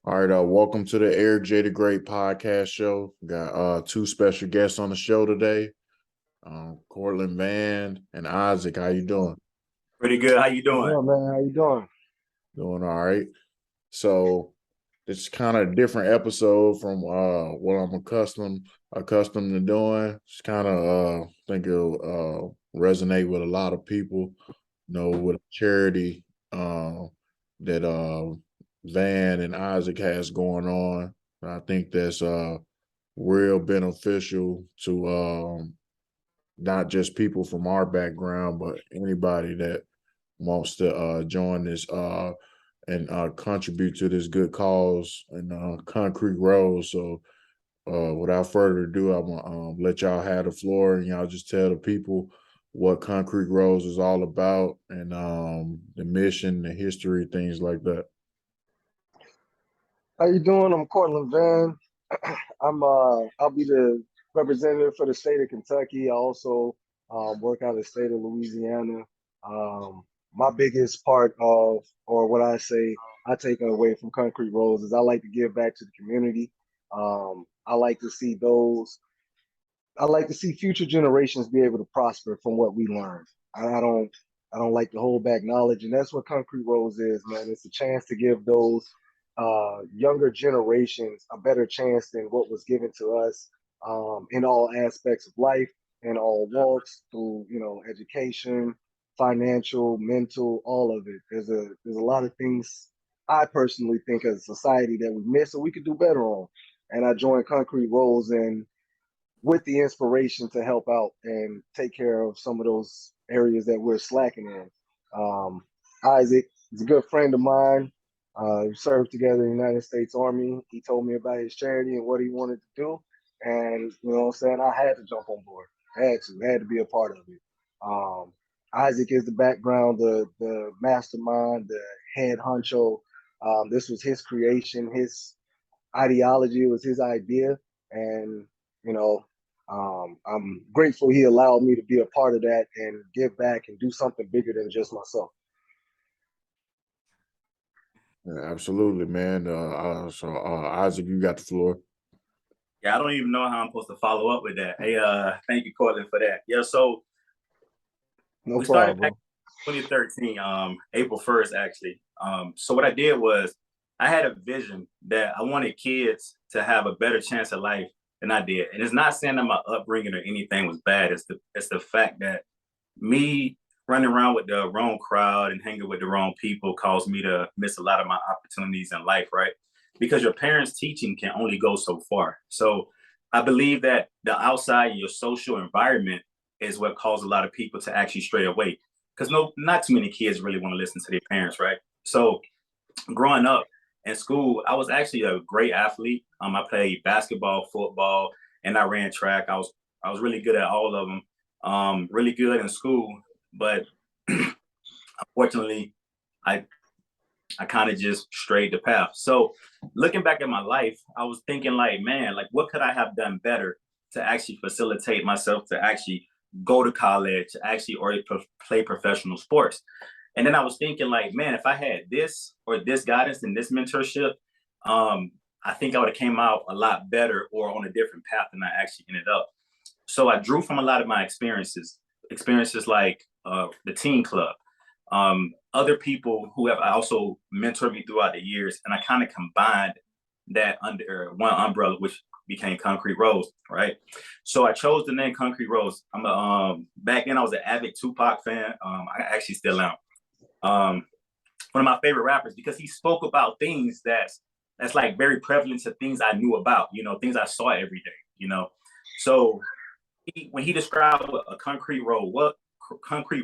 All right, welcome to the Air J the Great podcast show. Got two special guests on the show today, Cortland Van and Isaac. How you doing? Pretty good. How you What's doing? up, man? How you doing? Doing all right. So this is kind of a different episode from what I'm accustomed to doing. It's kind of think it'll resonate with a lot of people. With a charity that Van and Isaac has going on. I think that's real beneficial to not just people from our background, but anybody that wants to join this and contribute to this good cause and concrete roads. So without further ado, I'm gonna let y'all have the floor and y'all just tell the people what Concrete Rose is all about and the mission, the history, things like that. How you doing? I'm Cortland Van. I'll be the representative for the state of Kentucky. I also work out of the state of Louisiana. My biggest part of, or what I take away from Concrete Rose is I like to give back to the community. I like to see I like to see future generations be able to prosper from what we learned. I don't like to hold back knowledge, and that's what Concrete Rose is, man. It's a chance to give those younger generations a better chance than what was given to us in all aspects of life, in all walks, through education, financial, mental, all of it. There's a lot of things I personally think as a society that we miss, or we could do better on. And I joined Concrete Rose and with the inspiration to help out and take care of some of those areas that we're slacking in. Isaac is a good friend of mine. We served together in the United States Army. He told me about his charity and what he wanted to do. And you know what I'm saying? I had to jump on board. Had to be a part of it. Um, Isaac is the background, the mastermind, the head honcho. This was his creation, his ideology, it was his idea. And, you know, I'm grateful he allowed me to be a part of that and give back and do something bigger than just myself. Yeah, absolutely, man. Isaac, you got the floor. Yeah, I don't even know how I'm supposed to follow up with that. Hey, thank you, Cortland, for that. Yeah, so No we started problem, back bro. in 2013, April 1st, actually. So what I did was I had a vision that I wanted kids to have a better chance of life than I did. And it's not saying that my upbringing or anything was bad. It's the fact that me running around with the wrong crowd and hanging with the wrong people caused me to miss a lot of my opportunities in life, right? Because your parents' teaching can only go so far. So I believe that the outside, your social environment, is what caused a lot of people to actually stray away. Because not too many kids really want to listen to their parents, right? So growing up in school, I was actually a great athlete. I played basketball, football, and I ran track. I was really good at all of them. Really good in school, but unfortunately, I I kind of just strayed the path. So looking back at my life, I was thinking like, man, like what could I have done better to actually facilitate myself to actually go to college, actually or play professional sports. And then I was thinking like, man, if I had this or this guidance and this mentorship, I think I would have came out a lot better or on a different path than I actually ended up. So I drew from a lot of my experiences like the teen club, other people who have also mentored me throughout the years, and I kind of combined that under one umbrella, which became Concrete Rose, right? So I chose the name Concrete Rose. Back then I was an avid Tupac fan. I actually still am. Um, One of my favorite rappers because he spoke about things that's like very prevalent to things I knew about, things I saw every day. So when he described what a concrete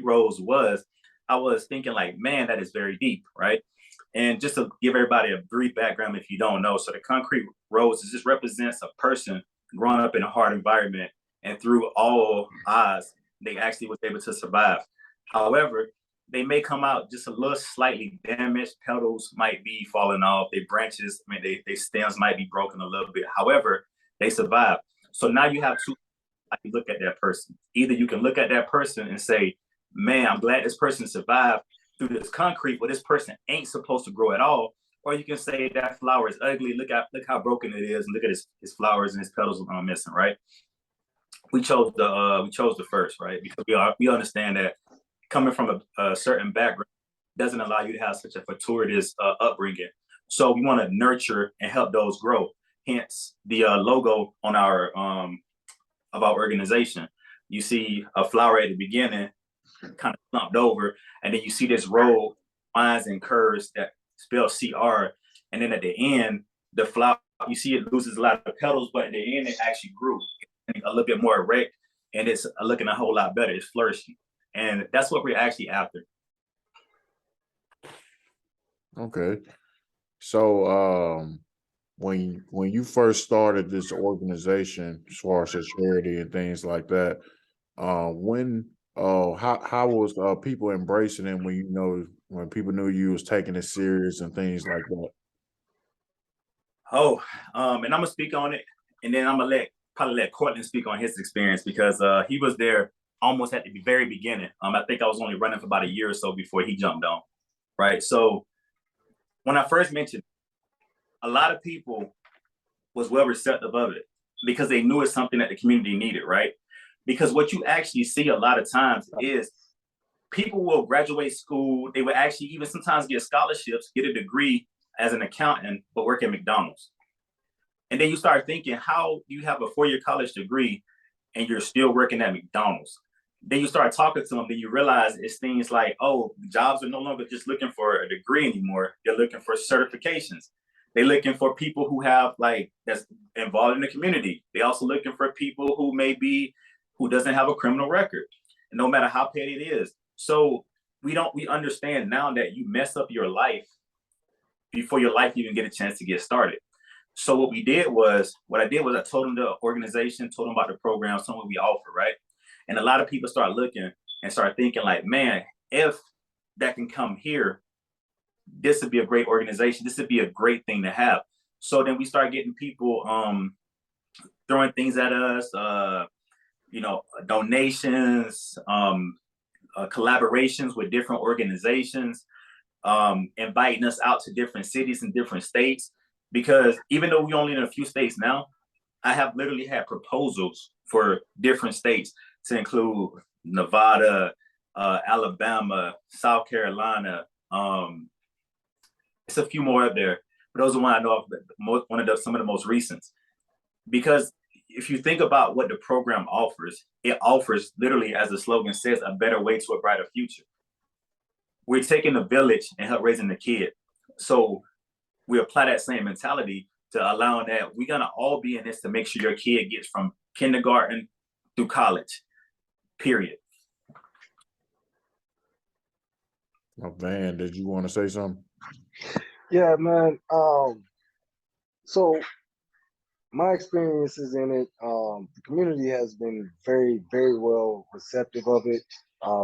rose was, I was thinking like, man, that is very deep, right? And just to give everybody a brief background, if you don't know, so the concrete rose just represents a person growing up in a hard environment, and through all odds, they actually was able to survive. However, they may come out just a little slightly damaged. Petals might be falling off. Their branches, they stems might be broken a little bit. However, they survive. So now you have two. I can look at that person. Either you can look at that person and say, man, I'm glad this person survived through this concrete, but this person ain't supposed to grow at all. or you can say that flower is ugly. Look how broken it is, and look at his flowers and his petals are missing, right? We chose the first, right? Because we understand that coming from a certain background doesn't allow you to have such a fortuitous upbringing. So we want to nurture and help those grow. Hence the logo on our of our organization. You see a flower at the beginning, kind of slumped over, and then you see this row lines and curves that spell CR, and then at the end, the flower you see it loses a lot of petals, but at the end it actually grew a little bit more erect, and it's looking a whole lot better. It's flourishing, and that's what we're actually after. Okay. So when you first started this organization, as far as a charity and things like that, when how was people embracing it when when people knew you was taking it serious and things like that? Oh, and I'm gonna speak on it, and then I'm gonna probably let Cortland speak on his experience because he was there almost at the very beginning. I think I was only running for about a year or so before he jumped on. Right. So when I first mentioned, a lot of people was well receptive of it because they knew it's something that the community needed. Right. Because what you actually see a lot of times is people will graduate school. They will actually even sometimes get scholarships, get a degree as an accountant, but work at McDonald's. And then you start thinking, how do you have a 4-year college degree and you're still working at McDonald's? Then you start talking to them, then you realize it's things like, oh, jobs are no longer just looking for a degree anymore. They're looking for certifications. They're looking for people who have that's involved in the community. They're also looking for people who doesn't have a criminal record, no matter how petty it is. So we understand now that you mess up your life before your life even get a chance to get started. So what I did was I told them the organization, told them about the program, told them what we offer, right? And a lot of people start looking and start thinking like, man, if that can come here, this would be a great organization. This would be a great thing to have. So then we start getting people throwing things at us, donations, collaborations with different organizations, inviting us out to different cities and different states. Because even though we only in a few states now, I have literally had proposals for different states to include Nevada, Alabama, South Carolina. It's a few more up there, but those are one I know of, some of the most recent. Because if you think about what the program offers, it offers literally, as the slogan says, a better way to a brighter future. We're taking the village and help raising the kid. So we apply that same mentality to allowing that we're gonna all be in this to make sure your kid gets from kindergarten through college, period. Van, did you want to say something? Yeah, man. So my experiences in it, the community has been very, very well receptive of it,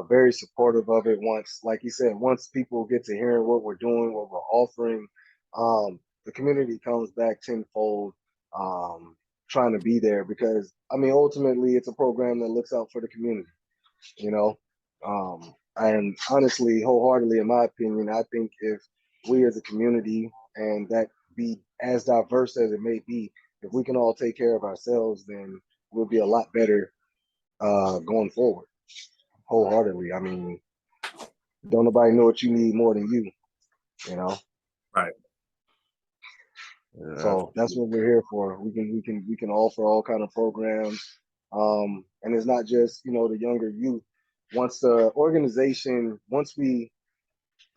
very supportive of it. Like you said, once people get to hearing what we're doing, what we're offering, the community comes back tenfold, trying to be there because, I mean, ultimately it's a program that looks out for the community, you know? And honestly, wholeheartedly, in my opinion, I think if we as a community, and that be as diverse as it may be, if we can all take care of ourselves, then we'll be a lot better going forward. Wholeheartedly. I mean, don't nobody know what you need more than you know. Right. Yeah, So that's what we're here for. We can offer all kind of programs. And it's not just, the younger youth. Once we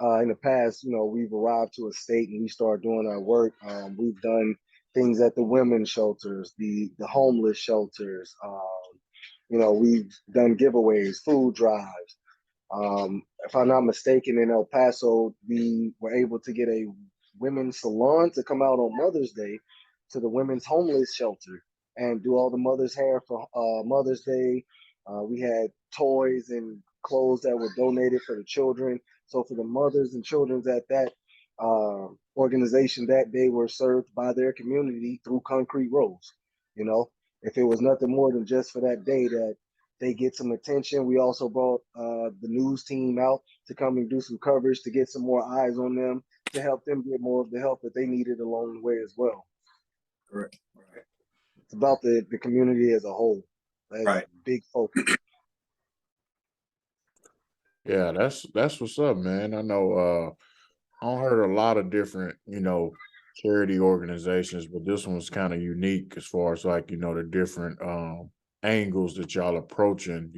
in the past, we've arrived to a state and we start doing our work. We've done things at the women's shelters, the homeless shelters. We've done giveaways, food drives. If I'm not mistaken, in El Paso, we were able to get a women's salon to come out on Mother's Day to the women's homeless shelter and do all the mothers' hair for Mother's Day. We had toys and clothes that were donated for the children. So for the mothers and children at that organization that day were served by their community through concrete roads. If it was nothing more than just for that day that they get some attention. We also brought the news team out to come and do some coverage to get some more eyes on them, to help them get more of the help that they needed along the way as well. Right. It's about the community as a whole. That's Right. big focus. Yeah, that's what's up, man. I know I heard a lot of different, charity organizations, but this one's kind of unique as far as like, the different angles that y'all approaching,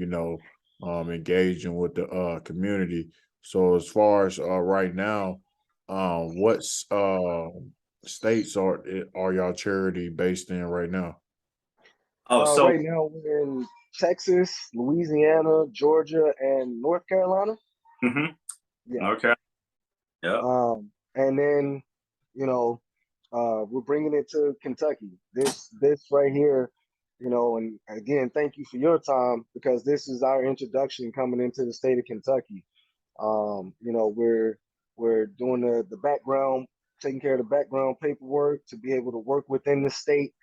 engaging with the community. So as far as right now, what's states are y'all charity based in right now? Oh, so Right now we're in Texas, Louisiana, Georgia, and North Carolina. mhm. Yeah. Okay. Yeah. And then, you know, we're bringing it to Kentucky. This right here, and again, thank you for your time because this is our introduction coming into the state of Kentucky. We're doing the background, taking care of the background paperwork to be able to work within the state.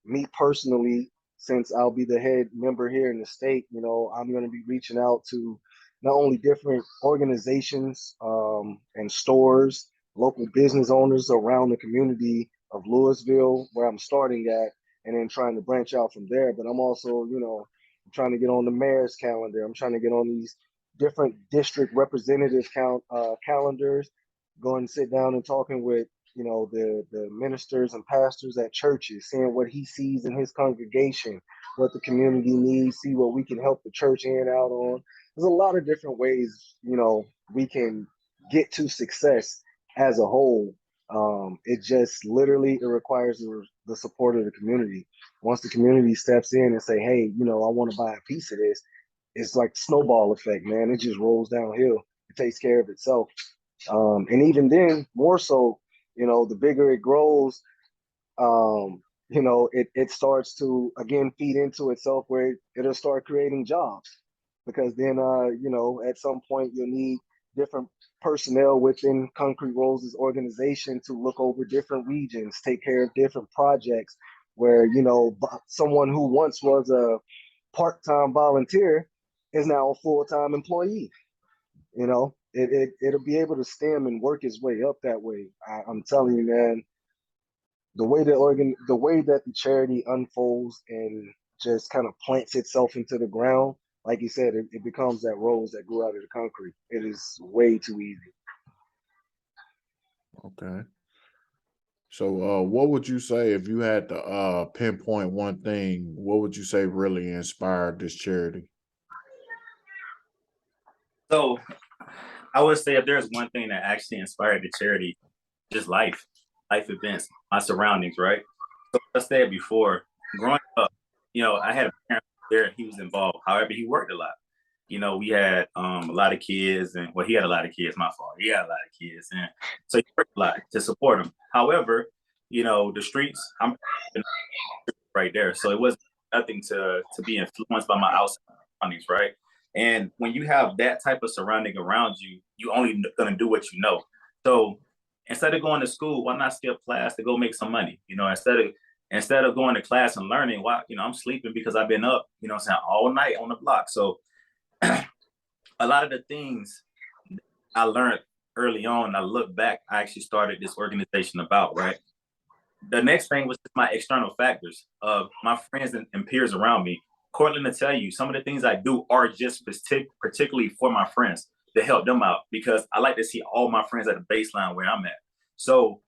Me personally, since I'll be the head member here in the state, I'm going to be reaching out to not only different organizations and stores, local business owners around the community of Louisville, where I'm starting at, and then trying to branch out from there. But I'm also, I'm trying to get on the mayor's calendar. I'm trying to get on these different district representative calendars, going and sit down and talking with the ministers and pastors at churches, seeing what he sees in his congregation, what the community needs, see what we can help the church in out on. There's a lot of different ways we can get to success as a whole. It just literally it requires the support of the community. Once the community steps in and say, hey, I want to buy a piece of this, it's like snowball effect, man. It just rolls downhill. It takes care of itself. And even then, more so, the bigger it grows, it starts to again feed into itself where it'll start creating jobs. Because then, at some point you'll need different personnel within Concrete Rose's organization to look over different regions, take care of different projects where, someone who once was a part-time volunteer is now a full-time employee. It'll be able to stem and work its way up that way. I'm telling you, man, the way that the charity unfolds and just kind of plants itself into the ground, like you said, it becomes that rose that grew out of the concrete. It is way too easy. Okay. So what would you say if you had to pinpoint one thing, what would you say really inspired this charity? So I would say if there's one thing that actually inspired the charity, just life events, my surroundings, right? So I said before, growing up, I had a parent there, he was involved. However, he worked a lot. We had a lot of kids, and well, he had a lot of kids, my fault. He had a lot of kids, and so he worked a lot to support them. However, the streets, I'm right there. So it was nothing to be influenced by my outside surroundings, right? And when you have that type of surrounding around you, you only gonna do what you know. So instead of going to school, why not skip class to go make some money? Instead of going to class and learning, why I'm sleeping because I've been up, I'm saying, all night on the block. So a lot of the things I learned early on, I look back, I actually started this organization about, right? The next thing was just my external factors of my friends and peers around me. Cortland to tell you, some of the things I do are just particularly for my friends to help them out because I like to see all my friends at the baseline where I'm at. So,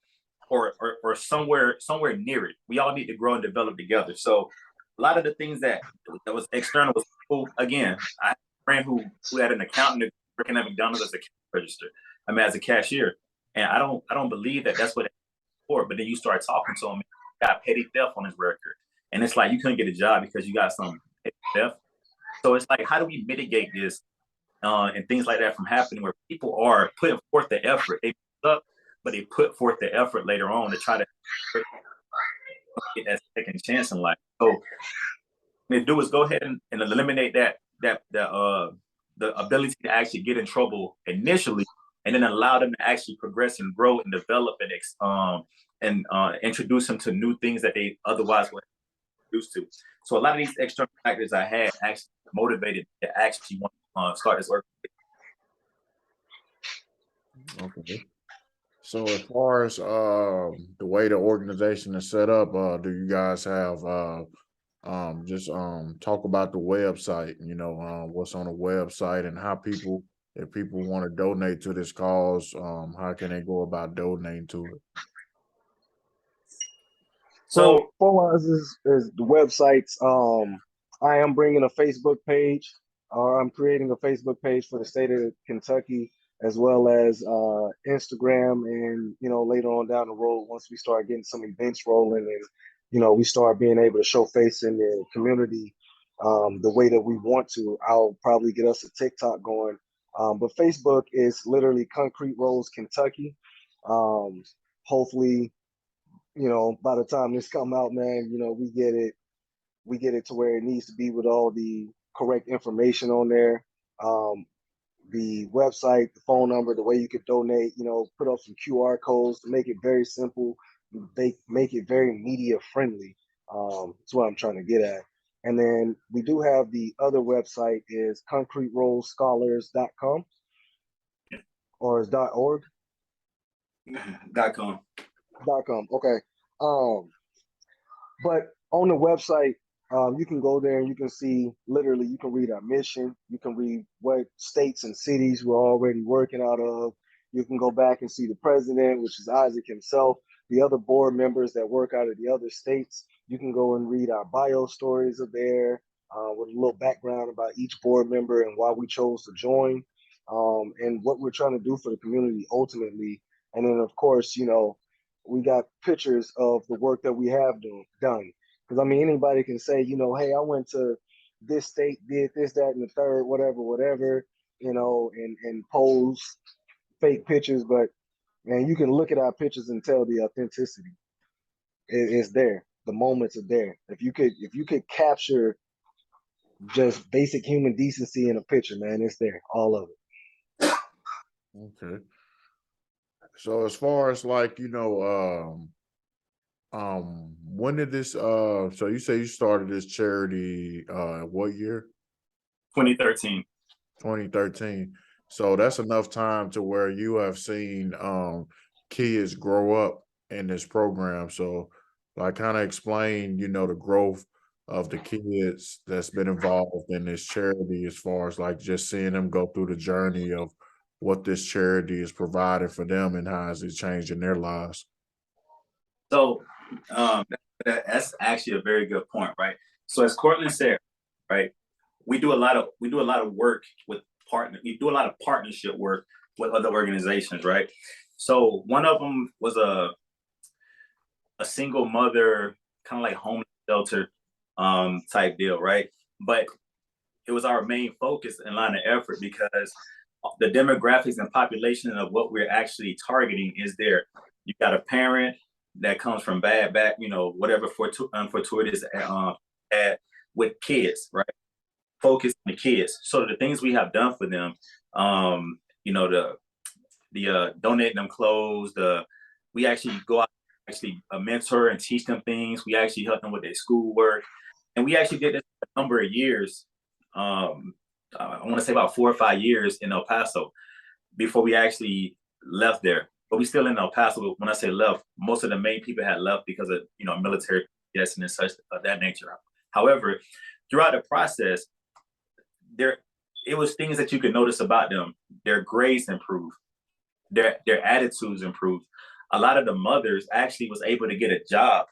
or somewhere near it. We all need to grow and develop together. So, a lot of the things that was external was cool. Again, I had a friend who had an accountant working at McDonald's as a cash register. I mean, as a cashier, and I don't believe that that's what for. But then you start talking to him, got petty theft on his record, and it's like you couldn't get a job because you got some petty theft. So it's like, how do we mitigate this and things like that from happening where people are putting forth the effort, they up, but they put forth the effort later on to try to get that second chance in life. So what they do is go ahead and eliminate the ability to actually get in trouble initially, and then allow them to actually progress and grow and develop and introduce them to new things that they otherwise were used to. So a lot of these external factors I had actually motivated to actually want to start this organization. Okay. So as far as the way the organization is set up, do you guys have just talk about the website, what's on the website and how people, if people want to donate to this cause, how can they go about donating to it? So Well, Formalize is the websites. I am bringing a Facebook page, or I'm creating a Facebook page for the state of Kentucky, as well as Instagram, and later on down the road, once we start getting some events rolling, and we start being able to show face in the community the way that we want to, I'll probably get us a TikTok going. But Facebook is literally Concrete Rolls Kentucky. Um, Hopefully, by the time this come out, man, we get it to where it needs to be with all the correct information on there. Um, the website, the phone number, the way you could donate, put up some QR codes to make it very simple. They make it very media friendly. That's what I'm trying to get at. And then we do have the other website is concreterollscholars.com or is .org. .com. .com. Okay. Um, But on the website, you can go there and you can see literally, you can read our mission. You can read what states and cities we're already working out of. You can go back and see the president, which is Isaac himself, the other board members that work out of the other states. You can go and read our bio stories of there with a little background about each board member and why we chose to join and what we're trying to do for the community ultimately. And then, of course, we got pictures of the work that we have done. Because I mean, anybody can say, hey, I went to this state, did this, that, and the third, whatever, whatever, and pose fake pictures. But man, you can look at our pictures and tell the authenticity. It's there. The moments are there. If you could capture just basic human decency in a picture, man, it's there, all of it. Okay. So as far as like, when did this so you say you started this charity what year? 2013. 2013. So that's enough time to where you have seen kids grow up in this program. So like kind of explain, the growth of the kids that's been involved in this charity as far as like just seeing them go through the journey of what this charity is providing for them and how is it changing their lives. So that's actually a very good point, right? So as Cortland said, right, we do a lot of work with we do a lot of partnership work with other organizations, right? So one of them was a single mother, kind of like homeless shelter type deal, right? But it was our main focus and line of effort because the demographics and population of what we're actually targeting is there. You got a parent that comes from bad back, whatever unfortuitous with kids, right? Focus on the kids. So the things we have done for them, the donating them clothes, we actually go out actually mentor and teach them things. We actually help them with their schoolwork, and we actually did this for a number of years. I want to say about 4 or 5 years in El Paso before we actually left there. But we still in El Paso. When I say left, most of the main people had left because of military yes and such of that nature. However, throughout the process, there it was things that you could notice about them. Their grades improved, their attitudes improved. A lot of the mothers actually was able to get a job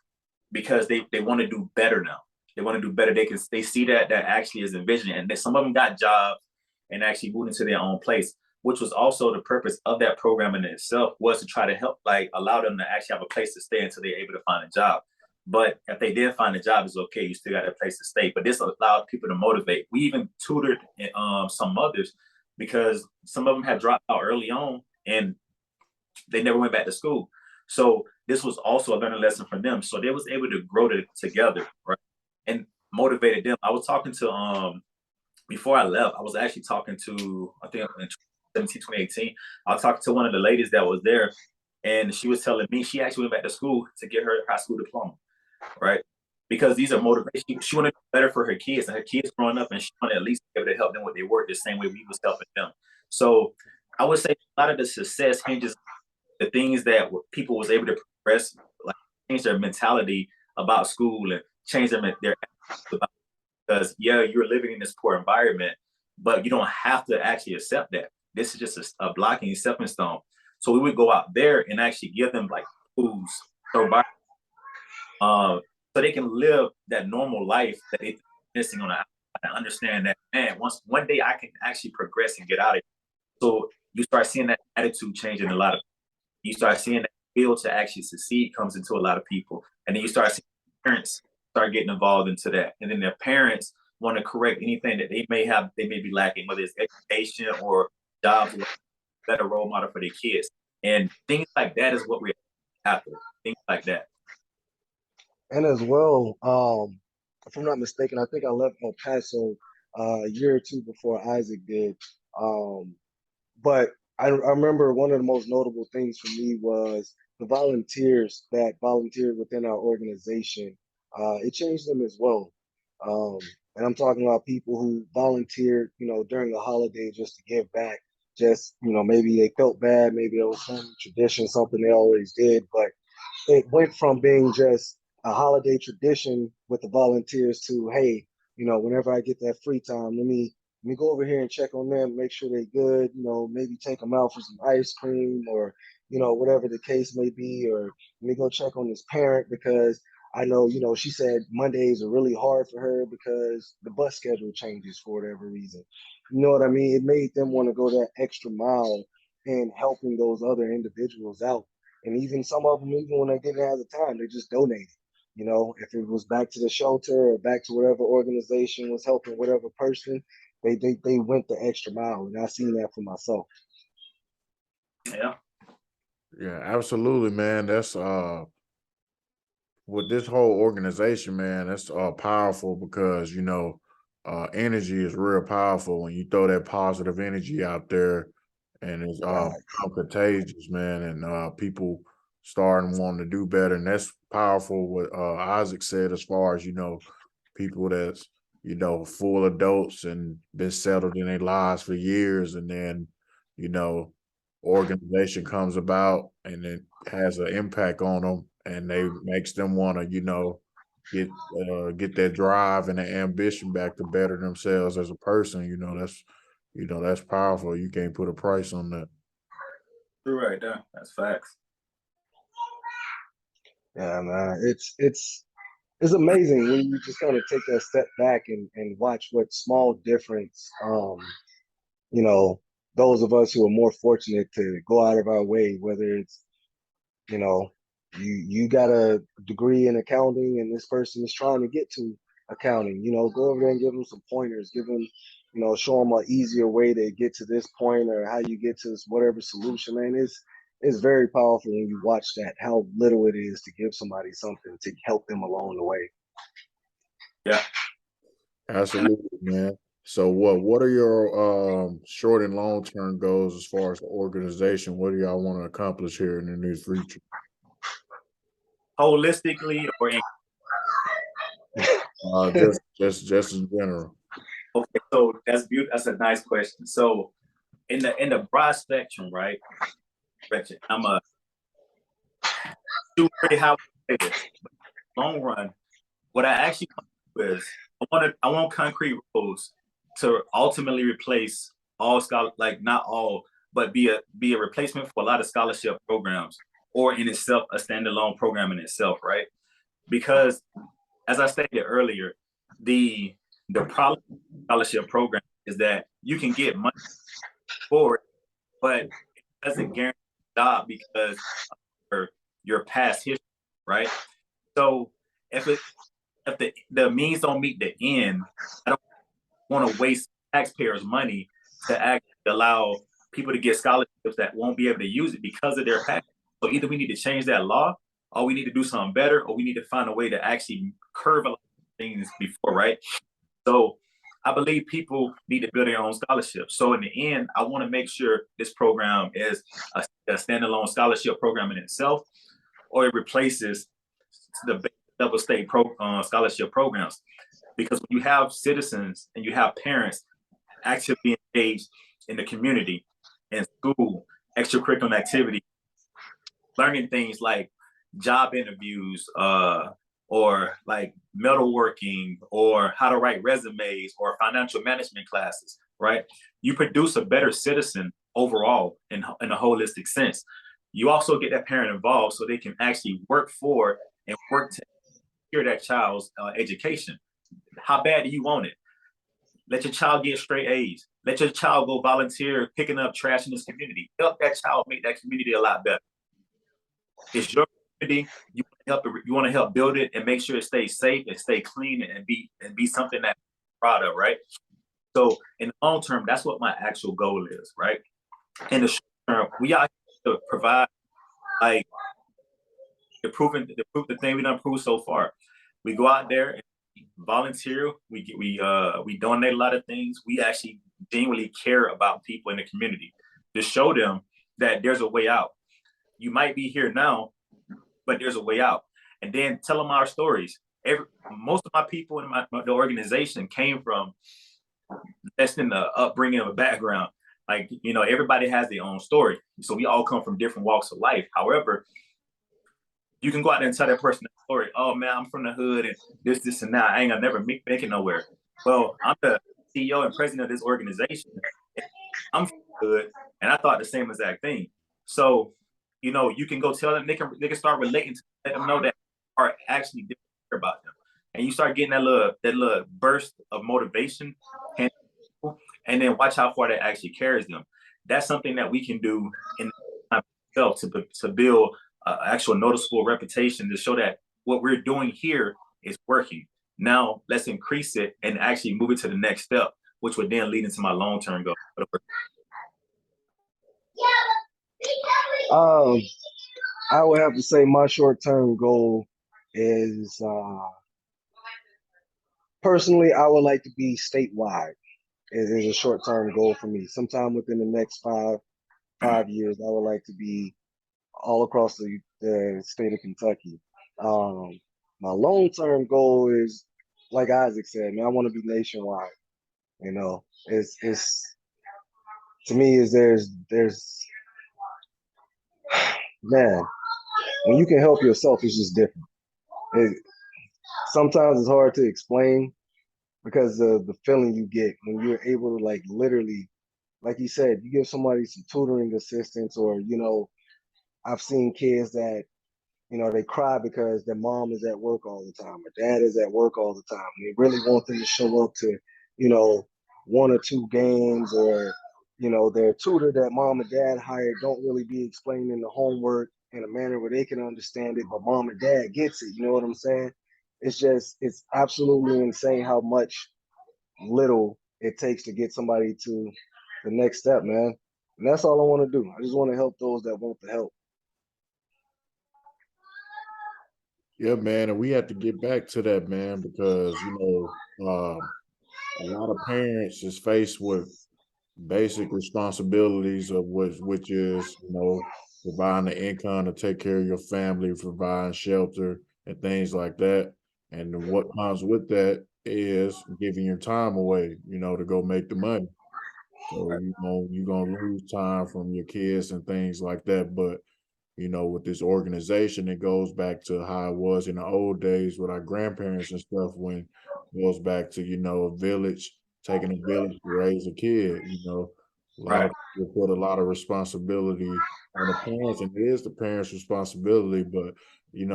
because they want to do better now. They want to do better. They see that actually is envisioning, and some of them got jobs and actually moved into their own place, which was also the purpose of that program in itself, was to try to help, like, allow them to actually have a place to stay until they're able to find a job. But if they did find a job, it's okay. You still got a place to stay. But this allowed people to motivate. We even tutored some mothers because some of them had dropped out early on and they never went back to school. So this was also a learning lesson for them. So they was able to grow together, right? And motivated them. I was talking to before I left, I was actually talking to, I think in 2017, 2018, I was talking to one of the ladies that was there, and she was telling me she actually went back to school to get her high school diploma, right? Because these are motivation. She wanted to do better for her kids, and her kids growing up, and she wanted at least be able to help them with their work the same way we was helping them. So I would say a lot of the success hinges the things that people was able to progress, like change their mentality about school and change their about, because yeah, you're living in this poor environment, but you don't have to actually accept that. This is just a blocking stepping stone. So we would go out there and actually give them like foods, so so they can live that normal life that they're missing on the outside, and understand that, man, one day I can actually progress and get out of it. So you start seeing that attitude change in a lot of people. You start seeing that will to actually succeed comes into a lot of people. And then you start seeing parents start getting involved into that. And then their parents want to correct anything that they may be lacking, whether it's education or jobs, or better role model for their kids. And things like that is what we're after. Things like that. And as well, if I'm not mistaken, I think I left El Paso a year or two before Isaac did. Um, but I remember one of the most notable things for me was the volunteers that volunteered within our organization. It changed them as well. Um, and I'm talking about people who volunteered, during the holiday just to give back. Just, maybe they felt bad, maybe it was some tradition, something they always did, but it went from being just a holiday tradition with the volunteers to, hey, whenever I get that free time, let me go over here and check on them, make sure they're good, maybe take them out for some ice cream or, whatever the case may be, or let me go check on this parent because I know, she said Mondays are really hard for her because the bus schedule changes for whatever reason. You know what I mean? It made them want to go that extra mile in helping those other individuals out. And even some of them, even when they didn't have the time, they just donated. If it was back to the shelter or back to whatever organization was helping whatever person, they went the extra mile. And I've seen that for myself. Yeah. Yeah, absolutely, man. That's with this whole organization, man, that's powerful because energy is real powerful when you throw that positive energy out there, and it's Facts. become contagious, man, and people starting wanting to do better, and that's powerful. What Isaac said, as far as people that's full adults and been settled in their lives for years, and then you know organization comes about and it has an impact on them, and they makes them want to get get that drive and the ambition back to better themselves as a person. That's powerful. You can't put a price on that. True right there. That's facts. Yeah, man. It's amazing when you just kind of take that step back and watch what small difference you know, those of us who are more fortunate to go out of our way, whether it's, you know, you got a degree in accounting and this person is trying to get to accounting, go over there and give them some pointers, give them, show them an easier way to get to this point or how you get to this whatever solution, man. It's very powerful when you watch that, how little it is to give somebody something to help them along the way. Yeah. And Absolutely, man. So what are your short and long term goals as far as the organization? What do y'all want to accomplish here in the near future? holistically or in, Just in general. okay, so that's beautiful. That's a nice question. So in the broad spectrum, right? I'm a do pretty how I say this. Long run, what I actually want to do is I want concrete roads to ultimately replace all like not all, but be a replacement for a lot of scholarship programs, or in itself a standalone program in itself, right? Because as I stated earlier, the problem with scholarship program is that you can get money for it, but it doesn't guarantee a job because of your past history, right? So if it if the means don't meet the end, I don't want to waste taxpayers' money to actually allow people to get scholarships that won't be able to use it because of their past. So either we need to change that law, or we need to do something better, or we need to find a way to actually curve a lot of things before, right? So I believe people need to build their own scholarships. So in the end, I want to make sure this program is a standalone scholarship program in itself, or it replaces the level state scholarship programs. Because when you have citizens and you have parents actively engaged in the community, in school, extracurricular activity, learning things like job interviews, or like metalworking, or how to write resumes, or financial management classes, right? You produce a better citizen overall in a holistic sense. You also get that parent involved so they can actually work for and work to secure that child's education. How bad do you want it? Let your child get straight A's. Let your child go volunteer picking up trash in this community. Help that child make that community a lot better. It's your community. You want to help. You want to help build it and make sure it stays safe and stay clean and be something that proud of, right? So in the long term, that's what my actual goal is, right? In the short term, we are to provide like the thing we done proved so far. We go out there and volunteer. We donate a lot of things. We actually genuinely care about people in the community to show them that there's a way out. You might be here now, but there's a way out. And then tell them our stories. Most of my people in the organization came from less than the upbringing of a background. Like, everybody has their own story. So we all come from different walks of life. However, you can go out there and tell that person the story. Oh man, I'm from the hood and this and that. I ain't gonna never make it nowhere. Well, I'm the CEO and president of this organization. I'm from the hood, and I thought the same exact thing. So, you can go tell them, they can start relating to let them know that are actually different about them. And you start getting that little burst of motivation, and then watch how far that actually carries them. That's something that we can do in itself to build actual noticeable reputation to show that what we're doing here is working. Now let's increase it and actually move it to the next step, which would then lead into my long-term goal. I would have to say my short-term goal is personally, I would like to be statewide. It is a short-term goal for me. Sometime within the next five years, I would like to be all across the state of Kentucky. My long-term goal is, like Isaac said, man, I want to be nationwide. It's to me is there's man, when you can help yourself, it's just different. Sometimes it's hard to explain because of the feeling you get when you're able to, like, literally, like you said, you give somebody some tutoring assistance, or I've seen kids that they cry because their mom is at work all the time, or dad is at work all the time. They really want them to show up to, one or two games, or, their tutor that mom and dad hired don't really be explaining the homework in a manner where they can understand it, but mom and dad gets it. You know what I'm saying? It's absolutely insane how much little it takes to get somebody to the next step, man. And that's all I want to do. I just want to help those that want the help. Yeah, man, and we have to get back to that, man, because a lot of parents is faced with basic responsibilities of which is providing the income to take care of your family, providing shelter and things like that. And what comes with that is giving your time away, to go make the money. So you're gonna lose time from your kids and things like that. But with this organization, it goes back to how it was in the old days with our grandparents and stuff, when it goes back to, a village, taking a village to raise a kid, a lot Right. of people put a lot of responsibility on the parents, and it is the parents' responsibility, but you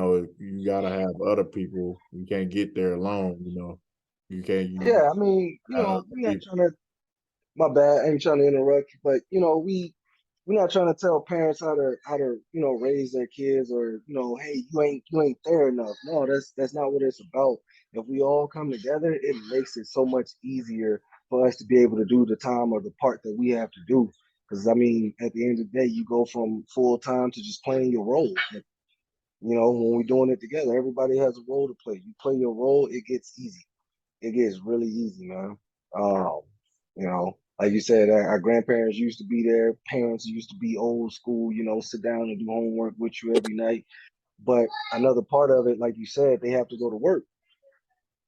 gotta have other people. You can't get there alone, You can't you Yeah, I mean, have other we ain't people. trying to. My bad, I ain't trying to interrupt you, but we're not trying to tell parents how to raise their kids, or hey, you ain't there enough. No, that's not what it's about. If we all come together, it makes it so much easier for us to be able to do the time or the part that we have to do. Because I mean, at the end of the day, you go from full time to just playing your role. When we're doing it together, everybody has a role to play. You play your role, it gets easy. It gets really easy, man. Like you said, our grandparents used to be there. Parents used to be old school, sit down and do homework with you every night. But another part of it, like you said, they have to go to work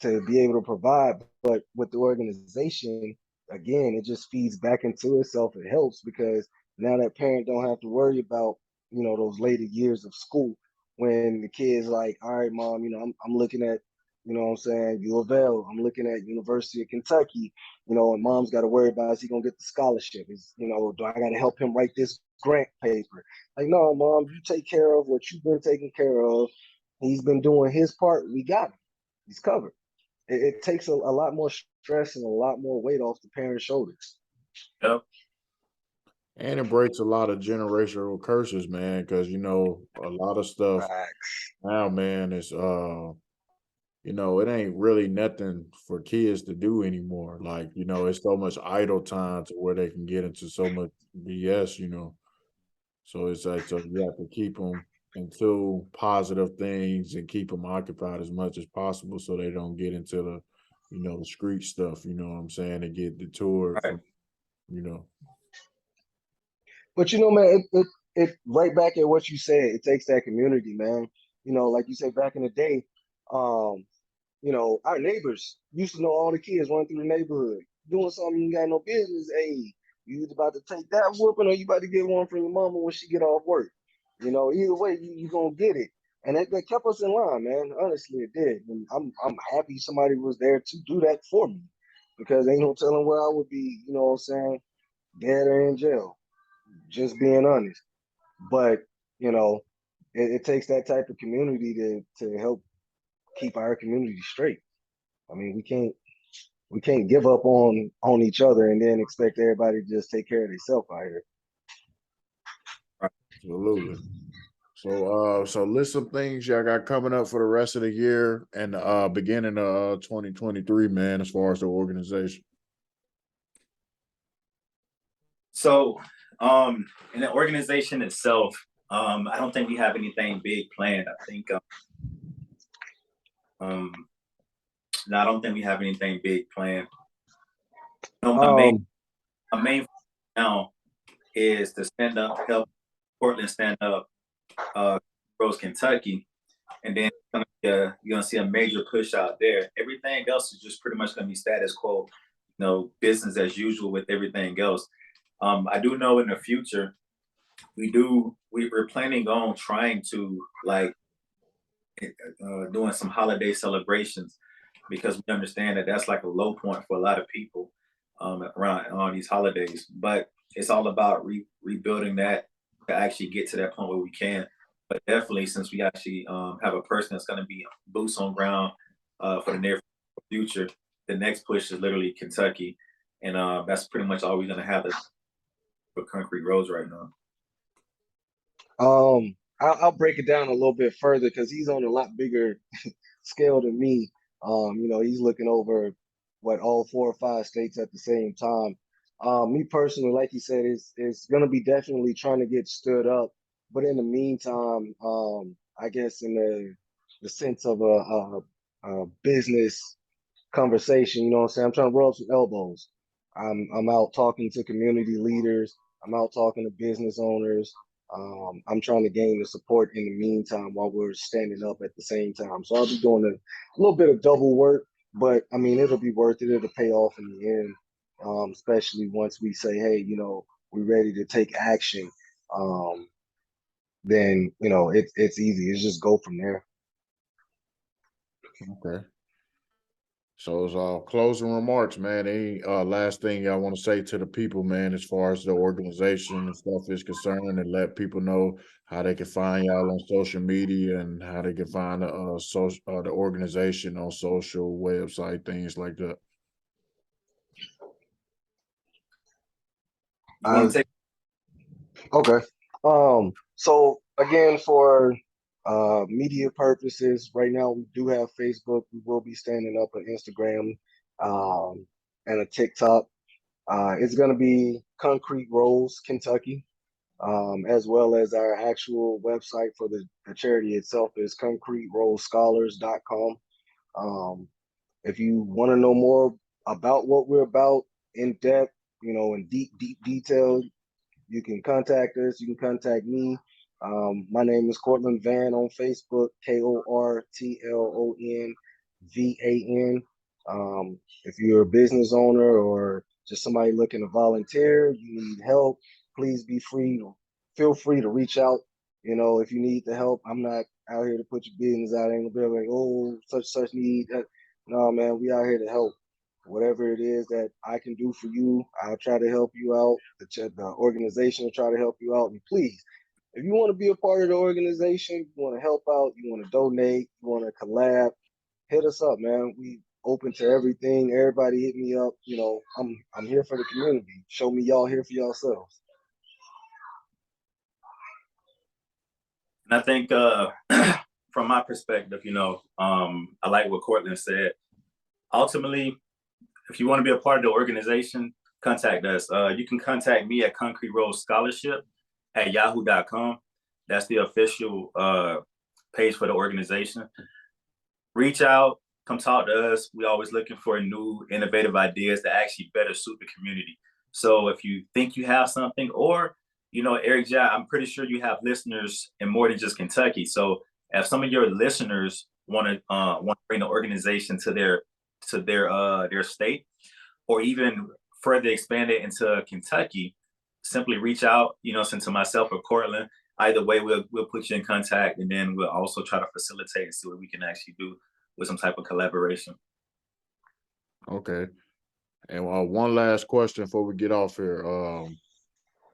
to be able to provide. But with the organization, again, it just feeds back into itself. It helps because now that parent don't have to worry about those later years of school when the kids like, all right, mom, I'm looking at, what I'm saying, U of L, I'm looking at University of Kentucky, and mom's got to worry about is he gonna get the scholarship? Do I got to help him write this grant paper? Like, no, mom, you take care of what you've been taking care of. He's been doing his part. We got him. He's covered. It takes a lot more stress and a lot more weight off the parents' shoulders. Yep. And it breaks a lot of generational curses, man, because a lot of stuff Facts. now, man, is it ain't really nothing for kids to do anymore. Like, it's so much idle time to where they can get into so much BS. So it's like, so you have to keep them into positive things and keep them occupied as much as possible so they don't get into the street stuff, you know what I'm saying, and get detoured Right. from, you know. But man, it right back at what you said. It takes that community, man. Like you said back in the day, um, our neighbors used to know all the kids running through the neighborhood doing something you got no business. Hey, you either about to take that whooping or you about to get one from your mama when she get off work. Either way, you gonna get it. And that kept us in line, man. Honestly, it did. And I'm happy somebody was there to do that for me because ain't no telling where I would be, you know what I'm saying, dead or in jail. Just being honest. But, you know, it takes that type of community to help keep our community straight. I mean, we can't give up on each other and then expect everybody to just take care of themselves out here. Absolutely. So list some things y'all got coming up for the rest of the year and beginning of 2023, man, as far as the organization. So, in the organization itself, I don't think we have anything big planned. I think, no, I don't think we have anything big planned. No, Um, my main now is to stand up, help Portland stand up, Rose, Kentucky, and then you're gonna see a major push out there. Everything else is just pretty much gonna be status quo, business as usual with everything else. I do know in the future we're planning on trying to like doing some holiday celebrations because we understand that that's like a low point for a lot of people around on these holidays. But it's all about rebuilding that to actually get to that point where we can. But definitely, since we actually have a person that's going to be boots on ground for the near future, the next push is literally Kentucky, and that's pretty much all we're going to have for concrete roads right now. I'll break it down a little bit further because he's on a lot bigger scale than me. He's looking over what all 4 or 5 states at the same time. Me personally, like you said, is gonna be definitely trying to get stood up. But in the meantime, I guess in the sense of a business conversation, you know what I'm saying? I'm trying to rub some elbows. I'm out talking to community leaders. I'm out talking to business owners. I'm trying to gain the support in the meantime while we're standing up at the same time. So I'll be doing a little bit of double work, but I mean it'll be worth it. It'll pay off in the end, especially once we say, hey, we're ready to take action. Um, then it's easy. It's just go from there. Okay. So it's closing remarks, man. Any last thing y'all want to say to the people, man, as far as the organization and stuff is concerned, and let people know how they can find y'all on social media and how they can find the organization on social website, things like that. You want to take? Okay. So again, for media purposes, right now we do have Facebook. We will be standing up an Instagram, and a TikTok. It's gonna be Concrete Rolls, Kentucky, as well as our actual website for the charity itself is concreterollscholars.com. Um, if you want to know more about what we're about in depth, in deep detail, you can contact us. You can contact me. My name is Cortland Van on Facebook, KortlonVan. If you're a business owner or just somebody looking to volunteer, you need help, please feel free to reach out. You know, if you need the help, I'm not out here to put your business out. I ain't gonna be like, oh, such need that. No, man, we out here to help. Whatever it is that I can do for you, I'll try to help you out. The organization will try to help you out. And please, if you want to be a part of the organization, you want to help out, you want to donate, you want to collab, hit us up, man. We open to everything. Everybody hit me up. You know, I'm here for the community. Show me y'all here for yourselves. And I think from my perspective, I like what Cortland said. Ultimately, if you want to be a part of the organization, contact us. You can contact me at Concrete Road Scholarship at yahoo.com. That's the official page for the organization. Reach out, come talk to us. We're always looking for new, innovative ideas that actually better suit the community. So if you think you have something, or Eric J, I'm pretty sure you have listeners in more than just Kentucky. So if some of your listeners want to bring the organization to their state, or even further expand it into Kentucky, simply reach out, send to myself or Cortland. Either way, we'll put you in contact, and then we'll also try to facilitate and see what we can actually do with some type of collaboration. Okay. And one last question before we get off here.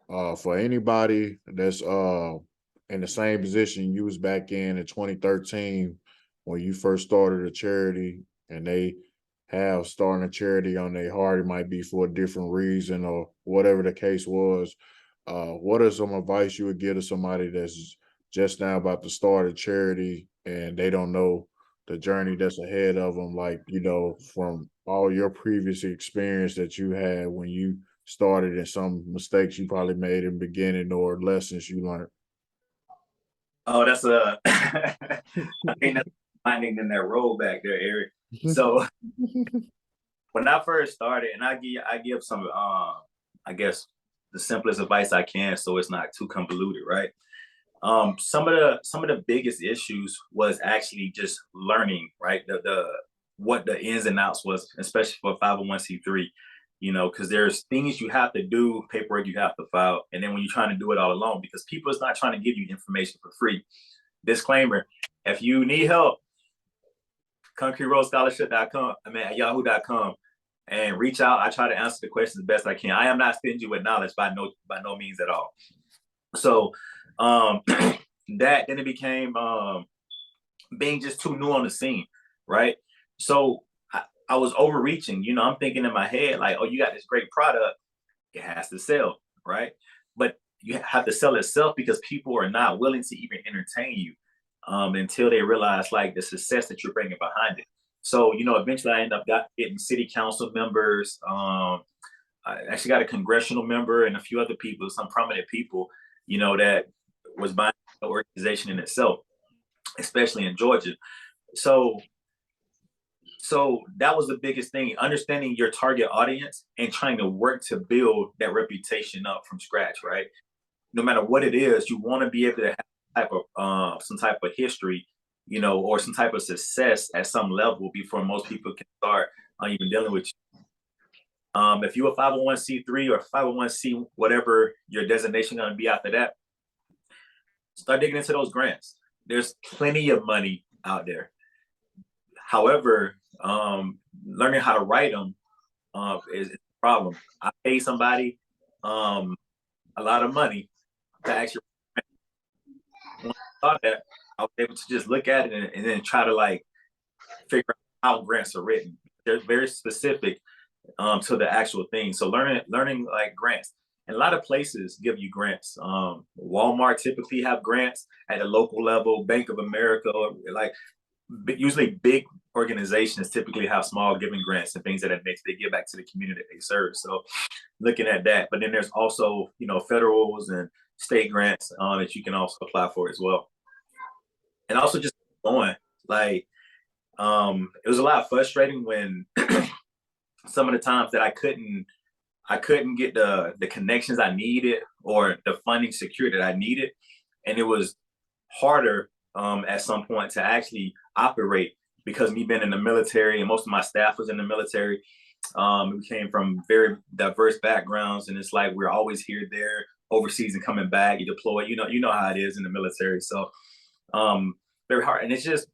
For anybody that's in the same position you was back in 2013 when you first started a charity, and they have starting a charity on their heart, it might be for a different reason or whatever the case was. What is some advice you would give to somebody that's just now about to start a charity and they don't know the journey that's ahead of them, like, from all your previous experience that you had when you started and some mistakes you probably made in the beginning or lessons you learned? Oh, that's I think that's finding in that role back there, Eric. So when I first started, and I give some I guess the simplest advice I can, so it's not too convoluted, right? Some of the biggest issues was actually just learning, right? The what the ins and outs was, especially for 501c3, because there's things you have to do, paperwork you have to file, and then when you're trying to do it all alone, because people is not trying to give you information for free. Disclaimer: if you need help, concreteroadscholarship.com, yahoo.com, and reach out. I try to answer the questions the best I can. I am not stingy with knowledge by no means at all. So that then it became being just too new on the scene, right? So I was overreaching. I'm thinking in my head like, oh, you got this great product, it has to sell, right? But you have to sell itself because people are not willing to even entertain you until they realize like the success that you're bringing behind it. So eventually I ended up getting city council members. I actually got a congressional member and a few other people, some prominent people, that was buying the organization in itself, especially in Georgia. So that was the biggest thing, understanding your target audience and trying to work to build that reputation up from scratch, right? No matter what it is, you want to be able to have some type of history, or some type of success at some level before most people can start even dealing with you. If you're a 501c3 or 501c, whatever your designation going to be after that, start digging into those grants. There's plenty of money out there. However, learning how to write them is a problem. I paid somebody a lot of money to actually. When I saw that, I was able to just look at it and then try to like figure out how grants are written. They're very specific to the actual thing. So learning like grants. And a lot of places give you grants. Walmart typically have grants at the local level. Bank of America, like usually big organizations typically have small giving grants and things that they give back to the community that they serve. So looking at that, but then there's also federals and state grants that you can also apply for as well. And also just going like it was a lot frustrating when some of the times that I couldn't get the connections I needed or the funding secured that I needed, and it was harder at some point to actually operate because me being in the military and most of my staff was in the military. We came from very diverse backgrounds, and it's like we're always here, there, overseas and coming back, you deploy, you know how it is in the military. So very hard. And it's just,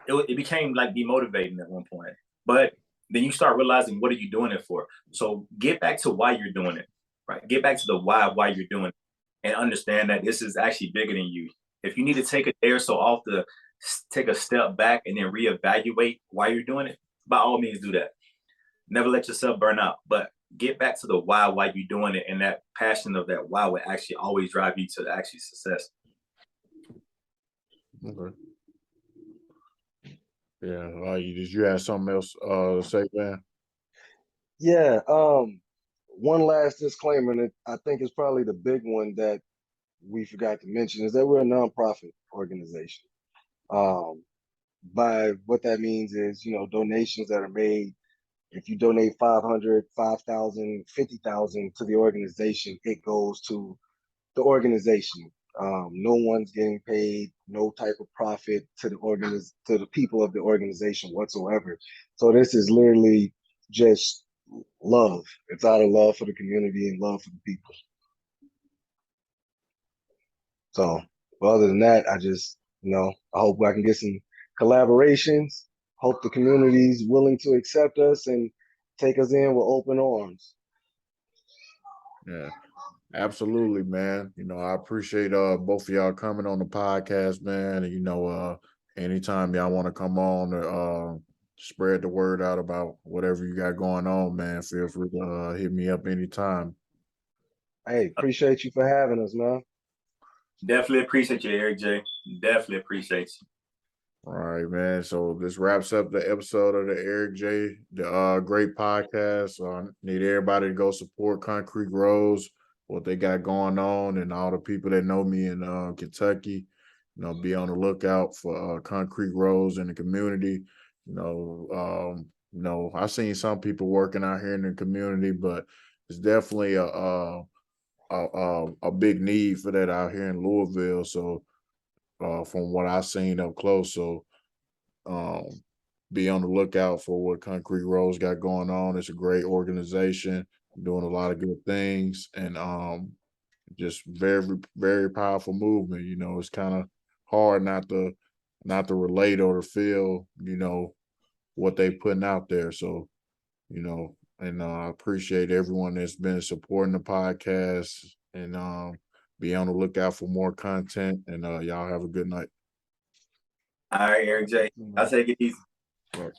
it became like demotivating at one point. But then you start realizing, what are you doing it for? So get back to why you're doing it, right? Get back to the why you're doing it, and understand that this is actually bigger than you. If you need to take a day or so off to take a step back and then reevaluate why you're doing it, by all means do that. Never let yourself burn out, but get back to the why you're doing it, and that passion of that why will actually always drive you to actually success. Okay. Yeah. Did you have something else to say, man? Yeah. One last disclaimer, and I think it's probably the big one that we forgot to mention, is that we're a nonprofit organization. By what that means is, donations that are made, if you donate 500, 5,000, 50,000 to the organization, it goes to the organization. No one's getting paid, no type of profit to the people of the organization whatsoever. So this is literally just love. It's out of love for the community and love for the people. So, other than that, I just, I hope I can get some collaborations. Hope the community's willing to accept us and take us in with open arms. Yeah. Absolutely, man. I appreciate both of y'all coming on the podcast, man. And anytime y'all want to come on to spread the word out about whatever you got going on, man, feel free to hit me up anytime. Hey, appreciate you for having us, man. Definitely appreciate you, Eric J. Definitely appreciate you. All right, man. So this wraps up the episode of the Eric J, the great podcast. I need everybody to go support Concrete Grows, what they got going on, and all the people that know me in Kentucky. Be on the lookout for Concrete Grows in the community. I've seen some people working out here in the community, but it's definitely a big need for that out here in Louisville. So from what I've seen up close. So be on the lookout for what Concrete Rose got going on. It's a great organization, doing a lot of good things, and just very, very powerful movement. It's kind of hard not to relate or to feel, what they putting out there. So, and I appreciate everyone that's been supporting the podcast, and be on the lookout for more content, and y'all have a good night. All right, Eric J. I'll take it easy. Right.